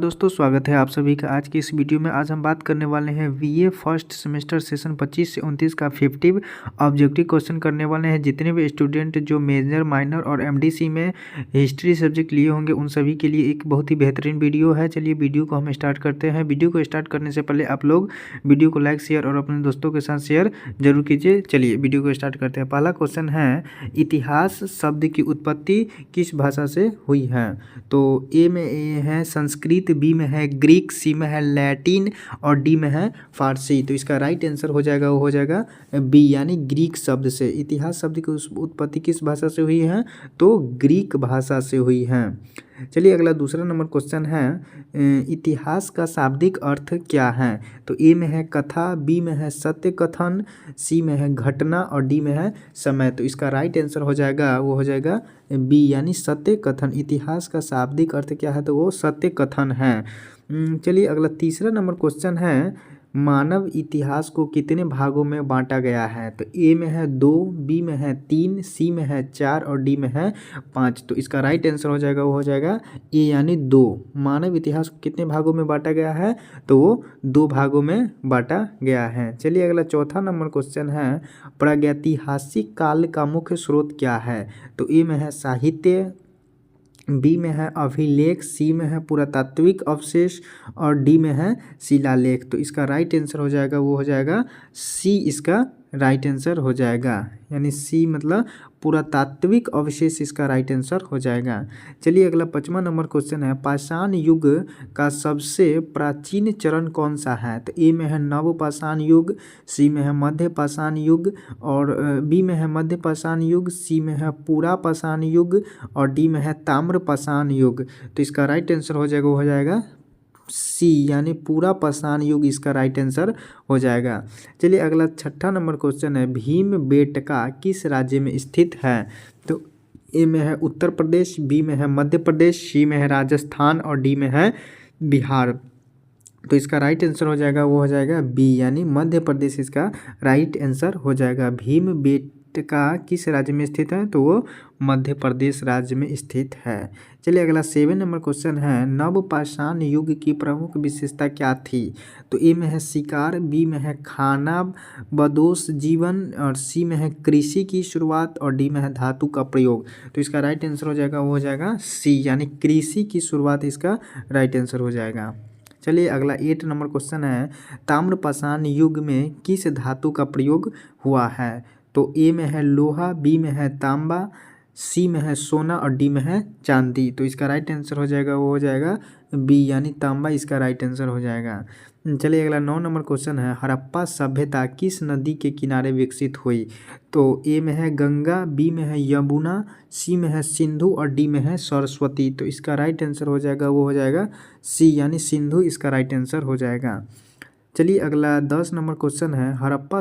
दोस्तों स्वागत है आप सभी का आज की इस वीडियो में। आज हम बात करने वाले हैं बीए फर्स्ट सेमेस्टर सेशन 25 से 29 का 50 ऑब्जेक्टिव क्वेश्चन करने वाले हैं। जितने भी स्टूडेंट जो मेजर माइनर और एमडीसी में हिस्ट्री सब्जेक्ट लिए होंगे उन सभी के लिए एक बहुत ही बेहतरीन वीडियो है। चलिए वीडियो को हम स्टार्ट करते हैं। वीडियो को स्टार्ट करने से पहले आप लोग वीडियो को लाइक शेयर और अपने दोस्तों के साथ शेयर जरूर कीजिए। चलिए वीडियो को स्टार्ट करते हैं। पहला क्वेश्चन है, इतिहास शब्द की उत्पत्ति किस भाषा से हुई है? तो ए में ए है संस्कृत, बी में है ग्रीक, सी में है लैटिन और डी में है फारसी। तो इसका राइट आंसर हो जाएगा वो हो जाएगा बी यानी ग्रीक शब्द से। इतिहास शब्द की उत्पत्ति किस भाषा से हुई है? तो ग्रीक भाषा से हुई है। चलिए अगला दूसरा नंबर क्वेश्चन है, इतिहास का शाब्दिक अर्थ क्या है? तो ए में है कथा, बी में है सत्य कथन, सी में है घटना और डी में है समय। तो इसका राइट आंसर हो जाएगा वो हो जाएगा बी यानी सत्य कथन। इतिहास का शाब्दिक अर्थ क्या है? तो वो सत्य कथन है। चलिए अगला तीसरा नंबर क्वेश्चन है, मानव इतिहास को कितने भागों में बांटा गया है? तो ए में है 2, बी में है 3, सी में है 4 और डी में है 5। तो इसका राइट आंसर हो जाएगा वो हो जाएगा ए यानी 2। मानव इतिहास को कितने भागों में बांटा गया है? तो वो 2 भागों में बांटा गया है। चलिए अगला चौथा नंबर क्वेश्चन है, प्रागैतिहासिक काल का मुख्य स्रोत क्या है? तो ए में है साहित्य, बी में है अभिलेख, सी में है पुरातात्विक अवशेष और डी में है शिलालेख। तो इसका राइट आंसर हो जाएगा वो हो जाएगा सी, इसका राइट आंसर हो जाएगा यानी सी मतलब पुरातात्विक अवशेष इसका राइट आंसर हो जाएगा। चलिए अगला 5वां नंबर क्वेश्चन है, पाषाण युग का सबसे प्राचीन चरण कौन सा है? तो ए में है नव पाषाण युग, सी में है मध्य पाषाण युग और बी में है मध्य पाषाण युग, सी में है पूरा पाषाण युग और डी में है ताम्र पाषाण युग। तो इसका राइट आंसर हो जाएगा वो हो जाएगा सी यानी पूरा पाषाण युग इसका राइट आंसर हो जाएगा। चलिए अगला 6ठा नंबर क्वेश्चन है, भीमबेटका किस राज्य में स्थित है? तो ए में है उत्तर प्रदेश, बी में है मध्य प्रदेश, सी में है राजस्थान और डी में है बिहार। तो इसका राइट आंसर हो जाएगा वो हो जाएगा बी यानी मध्य प्रदेश इसका राइट आंसर हो जाएगा। भीमबेटका किस राज्य में स्थित है? तो वो मध्य प्रदेश राज्य में स्थित है। चलिए अगला 7 नंबर क्वेश्चन है, नवपाषाण युग की प्रमुख विशेषता क्या थी? तो ए में है शिकार, बी में है खाना बदोश जीवन और सी में है कृषि की शुरुआत और डी में है धातु का प्रयोग। तो इसका राइट आंसर हो जाएगा वो हो जाएगा सी यानी कृषि की शुरुआत इसका राइट आंसर हो जाएगा। चलिए अगला 8 नंबर क्वेश्चन है, ताम्रपाषाण युग में किस धातु का प्रयोग हुआ है? तो ए में है लोहा, बी में है तांबा, सी में है सोना और डी में है चांदी। तो इसका राइट आंसर हो जाएगा वो हो जाएगा बी यानी तांबा इसका राइट आंसर हो जाएगा। चलिए अगला 9 नंबर क्वेश्चन है, हड़प्पा सभ्यता किस नदी के किनारे विकसित हुई? तो ए में है गंगा, बी में है यमुना, सी में है सिंधु और डी में है सरस्वती। तो इसका राइट आंसर हो जाएगा वो हो जाएगा सी यानी सिंधु इसका राइट आंसर हो जाएगा। चलिए अगला 10 नंबर क्वेश्चन है, हड़प्पा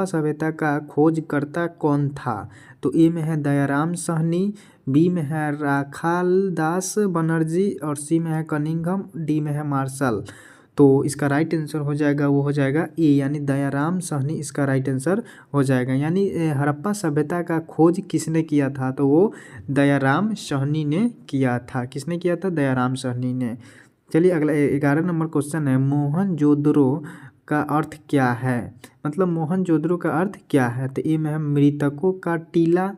सभ्यता का खोजकर्ता कौन था? तो ए में है दयाराम साहनी, बी में है राखालदास बनर्जी और सी में है कनिंघम, डी में है मार्शल। तो इसका राइट आंसर हो जाएगा वो हो जाएगा ए यानी दयाराम साहनी इसका राइट आंसर हो जाएगा। यानी हड़प्पा सभ्यता का खोज किसने किया था? तो वो दयाराम साहनी ने किया था। किसने किया था? दयाराम साहनी ने। चलिए अगला 11 नंबर क्वेश्चन है, मोहनजोदड़ो का अर्थ क्या है? मतलब मोहनजोदड़ो का अर्थ क्या है? तो ए में है मृतकों का टीला,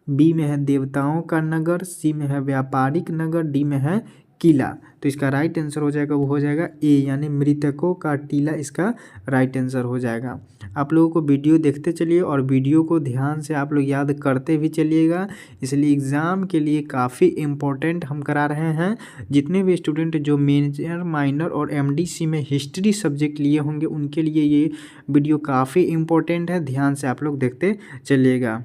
बी में है देवताओं का नगर, सी में है व्यापारिक नगर, डी में है किला। तो इसका राइट आंसर हो जाएगा वो हो जाएगा ए यानी मृतकों का टीला इसका राइट आंसर हो जाएगा। आप लोगों को वीडियो देखते चलिए और वीडियो को ध्यान से आप लोग याद करते भी चलिएगा, इसलिए एग्ज़ाम के लिए काफ़ी इम्पोर्टेंट हम करा रहे हैं। जितने भी स्टूडेंट जो मेजर माइनर और एमडीसी में हिस्ट्री सब्जेक्ट लिए होंगे उनके लिए ये वीडियो काफ़ी इम्पोर्टेंट है, ध्यान से आप लोग देखते चलिएगा।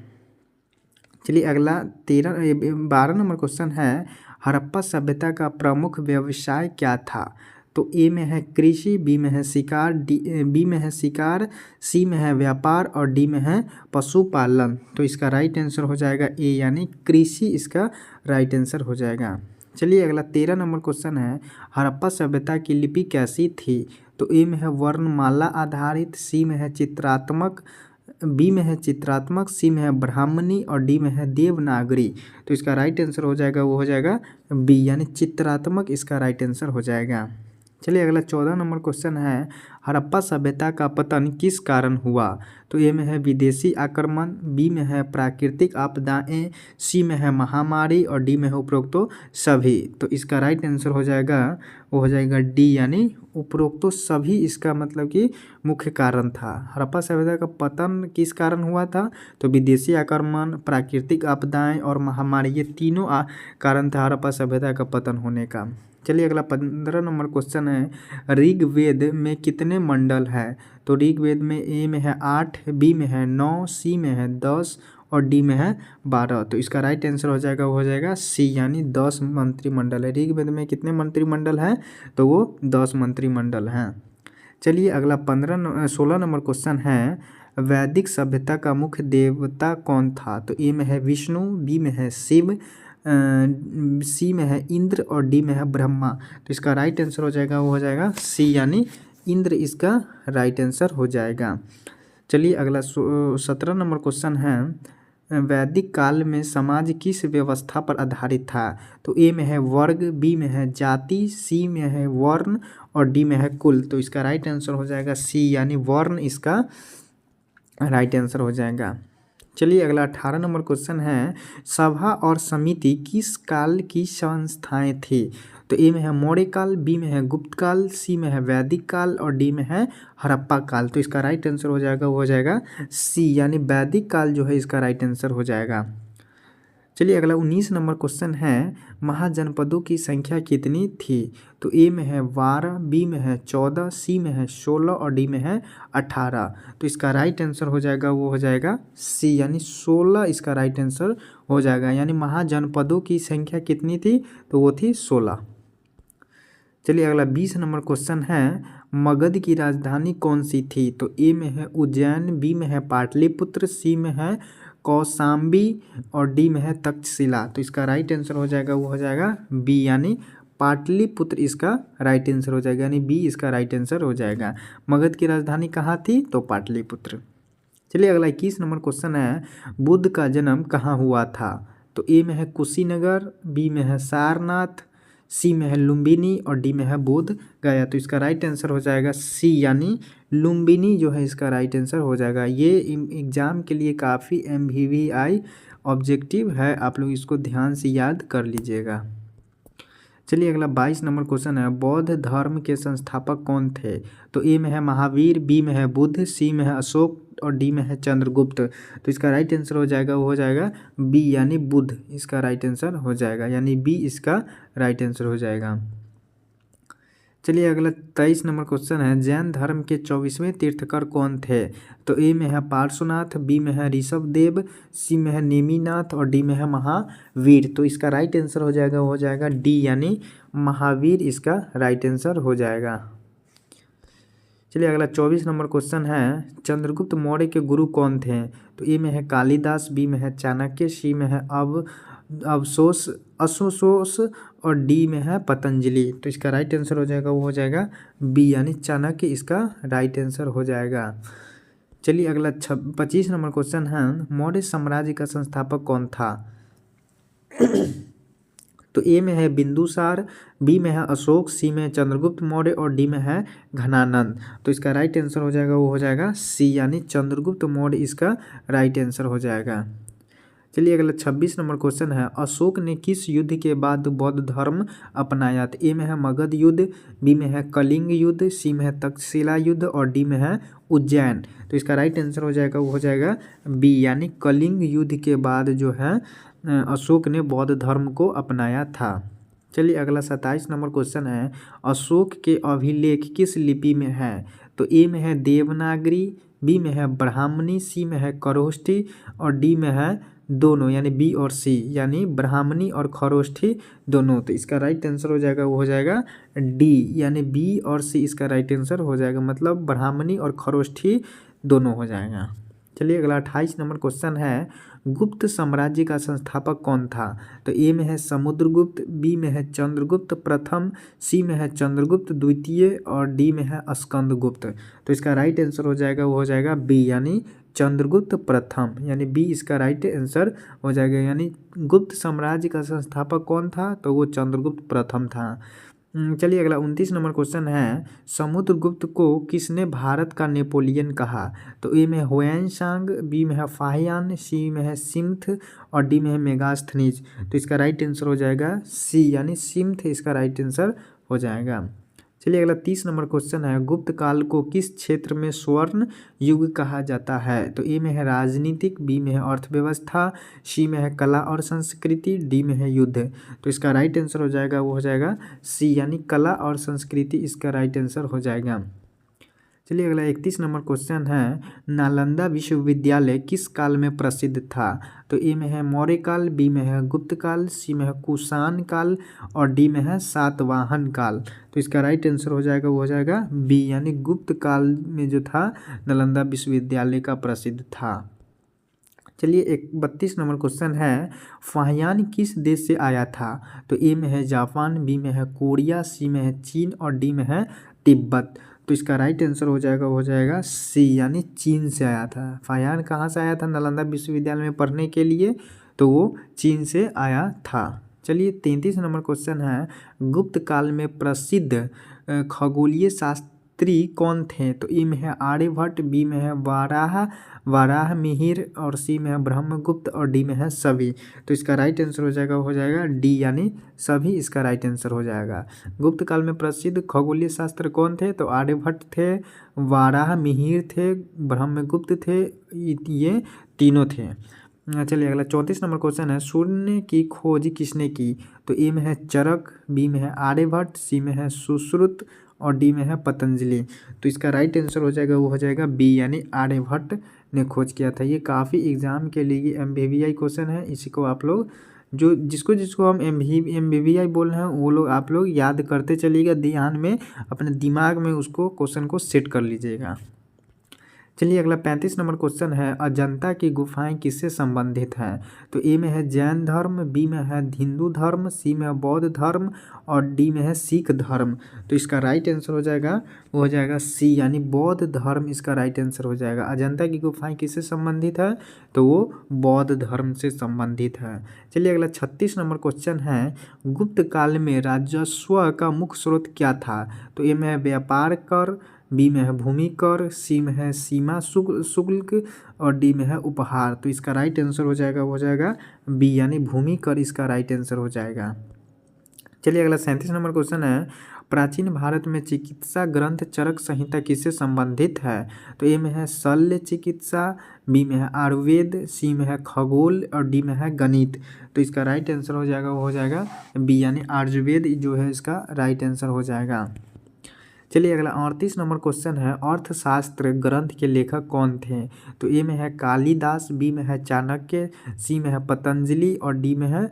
चलिए अगला 12 नंबर क्वेश्चन है, हड़प्पा सभ्यता का प्रमुख व्यवसाय क्या था? तो ए में है कृषि, बी में है शिकार, बी में है शिकार, सी में है व्यापार और डी में है पशुपालन। तो इसका राइट आंसर हो जाएगा ए यानी कृषि इसका राइट आंसर हो जाएगा। चलिए अगला 13 नंबर क्वेश्चन है, हड़प्पा सभ्यता की लिपि कैसी थी? तो ए में है वर्णमाला आधारित, सी में है चित्रात्मक बी में है चित्रात्मक, सी में है ब्राह्मणी और डी में है देवनागरी। तो इसका राइट आंसर हो जाएगा वो हो जाएगा बी यानी चित्रात्मक इसका राइट आंसर हो जाएगा। चलिए अगला 14 नंबर क्वेश्चन है, हड़प्पा सभ्यता का पतन किस कारण हुआ? तो ए में है विदेशी आक्रमण, बी में है प्राकृतिक आपदाएं, सी में है महामारी और डी में है उपरोक्तो सभी। तो इसका राइट आंसर हो जाएगा वो हो जाएगा डी यानी उपरोक्तो सभी इसका मतलब कि मुख्य कारण था। हड़प्पा सभ्यता का पतन किस कारण हुआ था? तो विदेशी आक्रमण, प्राकृतिक आपदाएं और महामारी, ये तीनों कारण था हड़प्पा सभ्यता का पतन होने का। चलिए अगला 15 नंबर क्वेश्चन है, ऋग्वेद में कितने मंडल है? तो ऋग्वेद में ए में है 8, बी में है 9, सी में है 10 और डी में है 12। तो इसका राइट आंसर हो जाएगा वो हो जाएगा सी यानी 10 मंत्रिमंडल है। ऋग्वेद में कितने मंत्रिमंडल हैं? तो वो 10 मंत्रिमंडल हैं। चलिए अगला 16 नंबर क्वेश्चन है, वैदिक सभ्यता का मुख्य देवता कौन था? तो ए में है विष्णु, बी में है शिव, सी में है इंद्र और डी में है ब्रह्मा। तो इसका राइट आंसर हो जाएगा वो हो जाएगा सी यानी इंद्र इसका राइट आंसर हो जाएगा। चलिए अगला 17 नंबर क्वेश्चन है, वैदिक काल में समाज किस व्यवस्था पर आधारित था? तो ए में है वर्ग, बी में है जाति, सी में है वर्ण और डी में है कुल। तो इसका राइट आंसर हो जाएगा सी यानी वर्ण इसका राइट आंसर हो जाएगा। चलिए अगला 18 नंबर क्वेश्चन है, सभा और समिति किस काल की संस्थाएं थी? तो ए में है मौर्य काल, बी में है गुप्त काल, सी में है वैदिक काल और डी में है हड़प्पा काल। तो इसका राइट आंसर हो जाएगा वो हो जाएगा सी यानी वैदिक काल जो है इसका राइट आंसर हो जाएगा। चलिए अगला 19 नंबर क्वेश्चन है, महाजनपदों की संख्या कितनी थी? तो ए में है 12, बी में है 14, सी में है 16 और डी में है 18। तो इसका राइट आंसर हो जाएगा वो हो जाएगा सी यानी 16 इसका राइट आंसर हो जाएगा। यानी महाजनपदों की संख्या कितनी थी? तो वो थी 16। चलिए अगला 20 नंबर क्वेश्चन है, मगध की राजधानी कौन सी थी? तो ए में है उज्जैन, बी में है पाटलिपुत्र, सी में है कौशाम्बी और डी में है तक्षशिला। तो इसका राइट आंसर हो जाएगा वो हो जाएगा बी यानी पाटलिपुत्र इसका राइट आंसर हो जाएगा यानी बी इसका राइट आंसर हो जाएगा। मगध की राजधानी कहाँ थी? तो पाटलिपुत्र। चलिए अगला 21 नंबर क्वेश्चन है, बुद्ध का जन्म कहाँ हुआ था? तो ए में है कुशीनगर, बी में है सारनाथ, सी में है लुम्बिनी और डी में है बोध गया। तो इसका राइट आंसर हो जाएगा सी यानी लुम्बिनी जो है इसका राइट आंसर हो जाएगा। ये एग्ज़ाम के लिए काफ़ी MVVI ऑब्जेक्टिव है, आप लोग इसको ध्यान से याद कर लीजिएगा। चलिए अगला 22 नंबर क्वेश्चन है, बौद्ध धर्म के संस्थापक कौन थे? तो ए में है महावीर, बी में है बुद्ध, सी में है अशोक और डी में है चंद्रगुप्त। तो इसका राइट आंसर हो जाएगा वो हो जाएगा बी यानी बुद्ध इसका राइट आंसर हो जाएगा यानी बी इसका राइट आंसर हो जाएगा। चलिए अगला 23 नंबर क्वेश्चन है, जैन धर्म के 24वें तीर्थकर कौन थे? तो ए में है पार्श्वनाथ, बी में है ऋषभदेव, सी में है नेमिनाथ और डी में है महावीर। तो इसका राइट आंसर हो जाएगा वो हो जाएगा डी यानी महावीर इसका राइट आंसर हो जाएगा। चलिए अगला 24 नंबर क्वेश्चन है, चंद्रगुप्त मौर्य के गुरु कौन थे? तो ए में है कालिदास, बी में है चाणक्य, सी में है अशोसोस और डी में है पतंजलि। तो इसका राइट आंसर हो जाएगा वो हो जाएगा बी यानी चाणक्य इसका राइट आंसर हो जाएगा। चलिए अगला 25 नंबर क्वेश्चन है, मौर्य साम्राज्य का संस्थापक कौन था? तो ए में है बिंदुसार, बी में है अशोक, सी में है चंद्रगुप्त मौर्य और डी में है घनानंद। तो इसका राइट आंसर हो जाएगा वो हो जाएगा सी यानी चंद्रगुप्त मौर्य इसका राइट आंसर हो जाएगा। चलिए अगला 26 नंबर क्वेश्चन है, अशोक ने किस युद्ध के बाद बौद्ध धर्म अपनाया? तो ए में है मगध युद्ध, बी में है कलिंग युद्ध, सी में है तक्षशिला युद्ध और डी में है उज्जैन। तो इसका राइट आंसर हो जाएगा वो हो जाएगा बी यानी कलिंग युद्ध के बाद जो है अशोक ने बौद्ध धर्म को अपनाया था। चलिए अगला 27 नंबर क्वेश्चन है, अशोक के अभिलेख किस लिपि में है? तो ए में है देवनागरी, बी में है ब्राह्मणी, सी में है खरोष्ठी और डी में है दोनों यानी बी और सी यानी ब्राह्मणी और खरोष्ठी दोनों। तो इसका राइट आंसर हो जाएगा वो हो जाएगा डी यानी बी और सी इसका राइट आंसर हो जाएगा, मतलब ब्राह्मणी और खरोष्ठी दोनों हो जाएगा। चलिए अगला 28 नंबर क्वेश्चन है, गुप्त साम्राज्य का संस्थापक कौन था? तो ए में है समुद्रगुप्त, बी में है चंद्रगुप्त प्रथम, सी में है चंद्रगुप्त द्वितीय और डी में है स्कंदगुप्त। तो इसका राइट आंसर हो जाएगा वो हो जाएगा बी यानी चंद्रगुप्त प्रथम, यानी बी इसका राइट आंसर हो जाएगा। यानी गुप्त साम्राज्य का संस्थापक कौन था, तो वो चंद्रगुप्त प्रथम था। चलिए अगला 29 नंबर क्वेश्चन है, समुद्रगुप्त को किसने भारत का नेपोलियन कहा, तो ए में हुएनसांग, बी में है फाहियान, सी में है सिम्थ और डी में है मेगास्थनीज। तो इसका राइट आंसर हो जाएगा सी, यानी सिम्थ इसका राइट आंसर हो जाएगा। चलिए अगला 30 नंबर क्वेश्चन है, गुप्त काल को किस क्षेत्र में स्वर्ण युग कहा जाता है, तो ए में है राजनीतिक, बी में है अर्थव्यवस्था, सी में है कला और संस्कृति, डी में है युद्ध। तो इसका राइट आंसर हो जाएगा, वो हो जाएगा सी, यानी कला और संस्कृति इसका राइट आंसर हो जाएगा। चलिए अगला 31 नंबर क्वेश्चन है, नालंदा विश्वविद्यालय किस काल में प्रसिद्ध था, तो ए में है मौर्य काल, बी में है गुप्त काल, सी में है कुषाण काल और डी में है सातवाहन काल। तो इसका राइट आंसर हो जाएगा, वो हो जाएगा बी, यानी गुप्त काल में जो था नालंदा विश्वविद्यालय का प्रसिद्ध था। चलिए 32 नंबर क्वेश्चन है, फाहियान किस देश से आया था, तो ए में है जापान, बी में है कोरिया, सी में है चीन और डी में है तिब्बत। तो इसका राइट आंसर हो जाएगा, हो जाएगा सी, यानी चीन से आया था। फाहियान कहाँ से आया था नालंदा विश्वविद्यालय में पढ़ने के लिए, तो वो चीन से आया था। चलिए 33 नंबर क्वेश्चन है, गुप्त काल में प्रसिद्ध खगोलीय शास्त्री कौन थे, तो ए में है आर्यभट्ट, बी में है वाराह मिहिर और सी में है ब्रह्मगुप्त और डी में है सभी। तो इसका राइट आंसर हो जाएगा, हो जाएगा डी, यानी सभी इसका राइट आंसर हो जाएगा। गुप्त काल में प्रसिद्ध खगोलीय शास्त्र कौन थे, तो आर्यभट्ट थे, वाराह मिहिर थे, ब्रह्मगुप्त थे, ये तीनों थे। चलिए अगला 34 नंबर क्वेश्चन है, शून्य की खोज किसने की, तो ए में है चरक, बी में है आर्यभट्ट, सी में है सुश्रुत और डी में है पतंजलि। तो इसका राइट आंसर हो जाएगा, वो हो जाएगा बी, यानी आर्यभट्ट ने खोज किया था। ये काफ़ी एग्जाम के लिए MBBI क्वेश्चन है, इसी को आप लोग जो जिसको हम MBBI बोल रहे हैं वो लोग आप लोग याद करते चलिएगा, ध्यान में अपने दिमाग में उसको क्वेश्चन को सेट कर लीजिएगा। चलिए अगला 35 नंबर क्वेश्चन है, अजंता की गुफाएं किससे संबंधित हैं, तो ए में है जैन धर्म, बी में है हिंदू धर्म, सी में है बौद्ध धर्म और डी में है सिख धर्म। तो इसका राइट आंसर हो जाएगा, वो हो जाएगा सी, यानी बौद्ध धर्म इसका राइट आंसर हो जाएगा। अजंता की गुफाएं किससे संबंधित है, तो वो बौद्ध धर्म से संबंधित है। चलिए अगला 36 नंबर क्वेश्चन है, गुप्त काल में राजस्व का मुख्य स्रोत क्या था, तो ए में है व्यापार कर, बी में है भूमि कर, सी में है सीमा शुल्क और डी में है उपहार। तो इसका राइट आंसर हो जाएगा, हो जाएगा बी, यानी भूमि कर इसका राइट आंसर हो जाएगा। चलिए अगला 37 नंबर क्वेश्चन है, प्राचीन भारत में चिकित्सा ग्रंथ चरक संहिता किससे संबंधित है, तो ए में है शल्य चिकित्सा, बी में है आयुर्वेद, सी में है खगोल और डी में है गणित। तो इसका राइट आंसर हो जाएगा, वो हो जाएगा बी, यानी आयुर्वेद जो है इसका राइट आंसर हो जाएगा। चलिए अगला 38 नंबर क्वेश्चन है, अर्थशास्त्र ग्रंथ के लेखक कौन थे, तो ए में है कालिदास, बी में है चाणक्य, सी में है पतंजलि और डी में है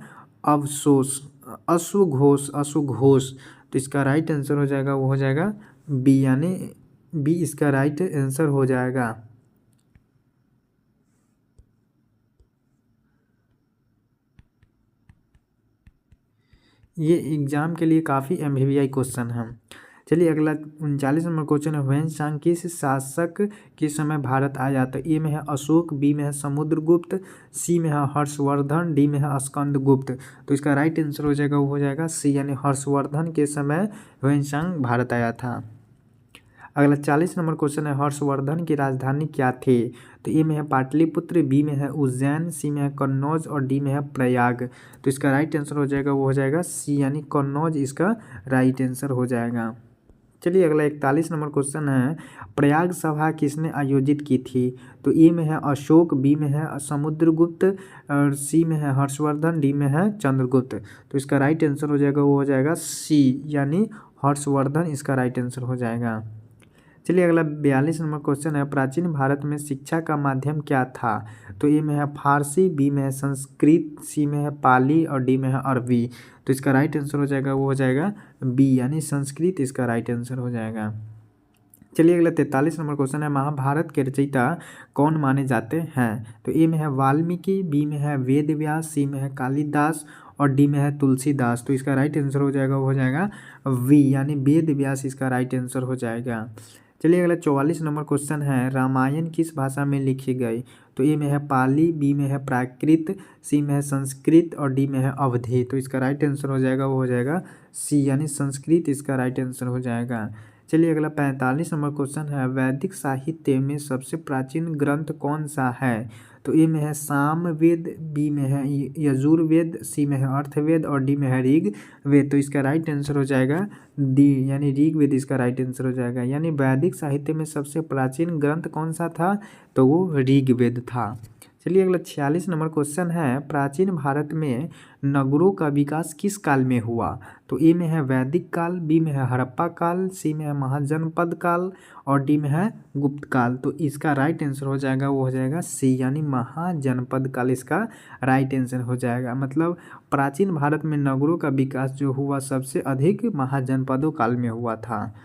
अश्वघोष। तो इसका राइट आंसर हो जाएगा, वो हो जाएगा बी, यानी बी इसका राइट आंसर हो जाएगा। ये एग्जाम के लिए काफ़ी MBBI क्वेश्चन है। चलिए अगला 39 नंबर क्वेश्चन है, हुएनसांग किस शासक के समय भारत आया, तो ए में है अशोक, बी में है समुद्रगुप्त, सी में है हर्षवर्धन, डी में है स्कंदगुप्त। तो इसका राइट आंसर हो जाएगा, वो हो जाएगा सी, यानी हर्षवर्धन के समय हुएनसांग भारत आया था। अगला 40 नंबर क्वेश्चन है, हर्षवर्धन की राजधानी क्या थी, तो ए में है पाटलिपुत्र, बी में है उज्जैन, सी में है कन्नौज और डी में है प्रयाग। तो इसका राइट आंसर हो जाएगा, वो हो जाएगा सी, यानी कन्नौज इसका राइट आंसर हो जाएगा। चलिए अगला 41 नंबर क्वेश्चन है, प्रयाग सभा किसने आयोजित की थी, तो ए में है अशोक, बी में है समुद्रगुप्त और सी में है हर्षवर्धन, डी में है चंद्रगुप्त। तो इसका राइट आंसर हो जाएगा, वो हो जाएगा सी, यानी हर्षवर्धन इसका राइट आंसर हो जाएगा। चलिए अगला 42 नंबर क्वेश्चन है, प्राचीन भारत में शिक्षा का माध्यम क्या था, तो ए में है फारसी, बी में है संस्कृत, सी में है पाली और डी में है अरबी। तो इसका राइट आंसर हो जाएगा, वो हो जाएगा बी, यानी संस्कृत इसका राइट आंसर हो जाएगा। चलिए अगला 43 नंबर क्वेश्चन है, महाभारत के रचयिता कौन माने जाते हैं, तो ए में है वाल्मीकि, बी में है वेद व्यास, सी में है कालिदास और डी में है तुलसीदास। तो इसका राइट आंसर हो जाएगा, वो हो जाएगा वी, यानी वेद व्यास इसका राइट आंसर हो जाएगा। चलिए अगला 44 नंबर क्वेश्चन है, रामायण किस भाषा में लिखी गई? तो ए में है पाली, बी में है प्राकृत, सी में है संस्कृत और डी में है अवधी। तो इसका राइट आंसर हो जाएगा वो हो जाएगा सी यानी संस्कृत इसका राइट आंसर हो जाएगा। चलिए अगला 45 नंबर क्वेश्चन है, वैदिक साहित्य में सबसे प्राचीन ग्रंथ कौन सा है? तो ए में है सामवेद, बी में है यजुर्वेद, सी में है अर्थवेद और डी में है ऋग्वेद। तो इसका राइट आंसर हो जाएगा डी यानी ऋग्वेद इसका राइट आंसर हो जाएगा। यानी वैदिक साहित्य में सबसे प्राचीन ग्रंथ कौन सा था? तो वो ऋग्वेद था। चलिए अगला 46 नंबर क्वेश्चन है, प्राचीन भारत में नगरों का विकास किस काल में हुआ? तो ए में है वैदिक काल, बी में है हड़प्पा काल, सी में है महाजनपद काल और डी में है गुप्त काल। तो इसका राइट आंसर हो जाएगा वो हो जाएगा सी यानी महाजनपद काल इसका राइट आंसर हो जाएगा। मतलब प्राचीन भारत में नगरों का विकास जो हुआ सबसे अधिक महाजनपदों काल में हुआ था।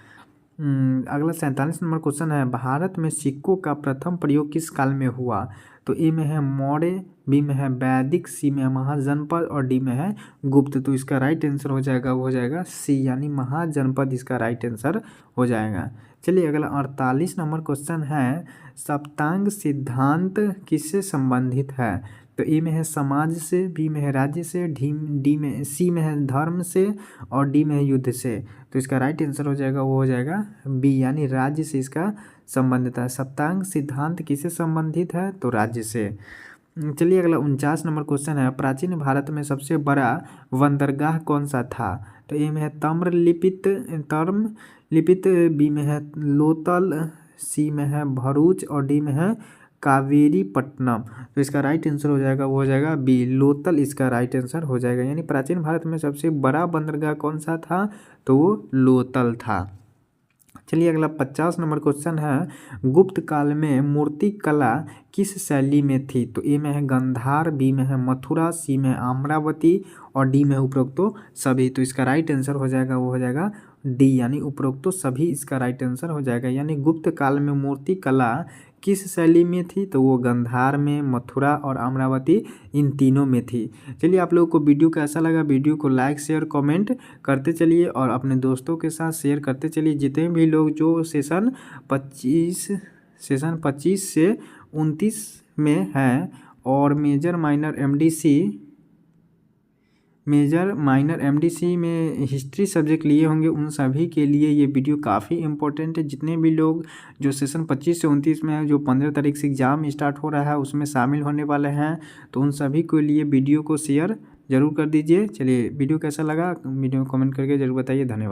अगला 47 नंबर क्वेश्चन है, भारत में सिक्कों का प्रथम प्रयोग किस काल में हुआ? तो ए में है मौर्य, बी में है वैदिक, सी में है महाजनपद और डी में है गुप्त। तो इसका राइट आंसर हो जाएगा वो हो जाएगा सी यानी महाजनपद इसका राइट आंसर हो जाएगा। चलिए अगला 48 नंबर क्वेश्चन है, सप्तांग सिद्धांत किससे संबंधित है? तो ए में है समाज से, बी में है राज्य से, डी में सी में है धर्म से और डी में है युद्ध से। तो इसका राइट आंसर हो जाएगा वो हो जाएगा बी यानी राज्य से इसका संबंधित है। सप्तांग सिद्धांत किससे संबंधित है? तो राज्य से। चलिए अगला 49 नंबर क्वेश्चन है, प्राचीन भारत में सबसे बड़ा बंदरगाह कौन सा था? तो ए में है तम्र लिपित, बी में है लोतल, सी में है भरूच और डी में है कावेरी पट्टनम। तो इसका राइट आंसर हो जाएगा वो हो जाएगा बी लोतल इसका राइट आंसर हो जाएगा। यानी प्राचीन भारत में सबसे बड़ा बंदरगाह कौन सा था? तो वो लोतल था। चलिए अगला 50 नंबर क्वेश्चन है, गुप्त काल में मूर्ति कला किस शैली में थी? तो ए में है गंधार, बी में है मथुरा, सी में है आम्रावती और डी में है उपरोक्तो सभी। तो इसका राइट आंसर हो जाएगा वो हो जाएगा डी यानी उपरोक्तो सभी इसका राइट आंसर हो जाएगा। यानी गुप्त काल में मूर्ति कला किस शैली में थी? तो वो गंधार में, मथुरा और अमरावती इन तीनों में थी। चलिए आप लोगों को वीडियो कैसा लगा? वीडियो को लाइक शेयर कमेंट करते चलिए और अपने दोस्तों के साथ शेयर करते चलिए। जितने भी लोग जो सेशन 25 से 29 में हैं और मेजर माइनर एमडीसी में हिस्ट्री सब्जेक्ट लिए होंगे उन सभी के लिए ये वीडियो काफ़ी इंपॉर्टेंट है। जितने भी लोग जो सेशन 25 से 29 में है जो 15 तारीख से एग्ज़ाम स्टार्ट हो रहा है उसमें शामिल होने वाले हैं, तो उन सभी के लिए वीडियो को शेयर ज़रूर कर दीजिए। चलिए वीडियो कैसा लगा वीडियो में कमेंट करके ज़रूर बताइए। धन्यवाद।